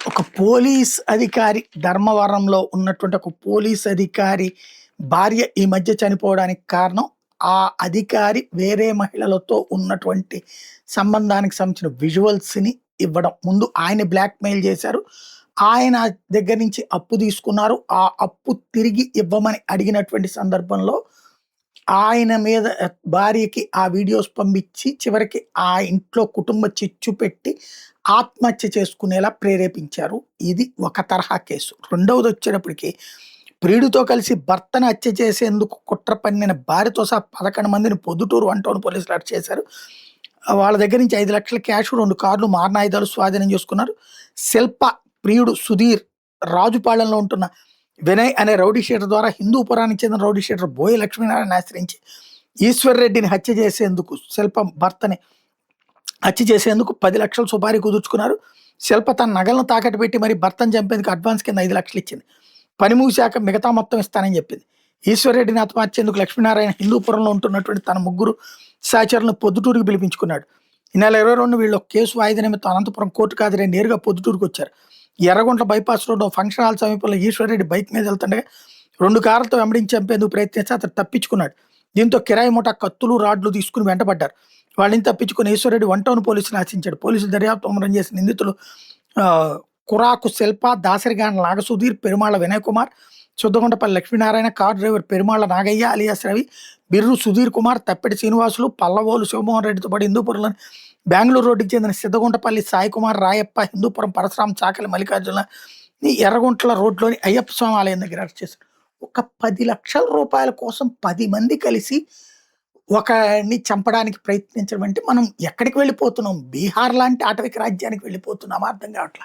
ఒక పోలీస్ అధికారి ధర్మవరంలో ఉన్నటువంటి ఒక పోలీస్ అధికారి భార్య ఈ మధ్య చనిపోవడానికి కారణం ఆ అధికారి వేరే మహిళలతో ఉన్నటువంటి సంబంధానికి సంబంధించిన విజువల్స్‌ని ఇవ్వడం. ముందు ఆయన బ్లాక్‌మెయిల్ చేశారు. ఆయన దగ్గర నుంచి అప్పు తీసుకున్నారు. ఆ అప్పు తిరిగి ఇవ్వమని అడిగినటువంటి సందర్భంలో ఆయన మీద భార్యకి ఆ వీడియోస్ పంపించి చివరికి ఆ ఇంట్లో కుటుంబ చిచ్చు పెట్టి ఆత్మహత్య చేసుకునేలా ప్రేరేపించారు. ఇది ఒక తరహా కేసు. రెండవదొచ్చేటప్పటికి ప్రియుడితో కలిసి భర్తను హత్య చేసేందుకు కుట్ర పన్నిన భార్యతో సహా 11 మందిని పొద్దుటూరు వన్ టౌన్ పోలీసులు అరెస్ట్ చేశారు. వాళ్ళ దగ్గర నుంచి 5,00,000 క్యాష్, 2 కార్లు, మారణాయుధాలు స్వాధీనం చేసుకున్నారు. శిల్ప ప్రియుడు సుధీర్ రాజుపాళెంలో ఉంటున్న వినయ్ అనే రౌడీ షీటర్ ద్వారా హిందూపురానికి చెందిన రౌడీ షీటర్ బోయ లక్ష్మీనారాయణ ఆశ్రయించి ఈశ్వర్ రెడ్డిని హత్య చేసేందుకు శిల్ప భర్తని హత్య చేసేందుకు 10 లక్షలు సుపారీ కుదుర్చుకున్నారు. శిల్ప తన నగలను తాకట్టు పెట్టి మరి భర్తను చంపేందుకు అడ్వాన్స్ కింద 5 లక్షలు ఇచ్చింది. పని ముగిశాక మిగతా మొత్తం ఇస్తానని చెప్పింది. ఈశ్వర్ రెడ్డిని ఆత్మహత్యేందుకు లక్ష్మీనారాయణ హిందూపురంలో ఉంటున్నటువంటి తన ముగ్గురు సహచరులను పొద్దుటూరుకి పిలిపించుకున్నాడు. ఈ నెల 22 వీళ్ళు ఒక కేసు వాయిదా నిమిత్తం అనంతపురం కోర్టుకు హాజరై నేరుగా పొద్దుటూరుకు వచ్చారు. Erraguntla bypass road function hall సమీపంలో ఈశ్వర్ రెడ్డి బైక్ మీద వెళ్తుండగా 2 కార్లతో వెంబడించి చంపేందుకు ప్రయత్నించి అతను తప్పించుకున్నాడు. దీంతో కిరాయి మూట కత్తులు, రాడ్లు తీసుకుని వెంటబడ్డారు. వాళ్ళని తప్పించుకుని ఈశ్వరరెడ్డి వన్ టౌన్ పోలీసులు ఆశించాడు. పోలీసులు దర్యాప్తు ముమ్మరం చేసిన నిందితులు Kuraku Shilpa, Dasarigana Nagasudhir, Perumalla Vinay Kumar, Chuddaguntapalli Lakshminarayana, car driver Perumalla Nagaiah alias Ravi, Birru Sudhir Kumar, Thappedi Srinivasulu, Pallavolu Sivamohan రెడ్డితో పాటు హిందూపురంలోని బెంగళూరు రోడ్డుకి చెందిన సిద్ధగుంటపల్లి సాయి కుమార్, రాయప్ప, హిందూపురం పరశురాం, చాకలి మల్లికార్జున ఎర్రగుంట్ల రోడ్లోని అయ్యప్ప స్వామి ఆలయం దగ్గర అరెస్ట్ చేశారు. ఒక 10 లక్షల రూపాయల కోసం 10 మంది కలిసి ఒకడిని చంపడానికి ప్రయత్నించడం అంటే మనం ఎక్కడికి వెళ్ళిపోతున్నాం? బీహార్ లాంటి ఆటవిక రాజ్యానికి వెళ్ళిపోతున్నామా? అర్థం కావట్లా.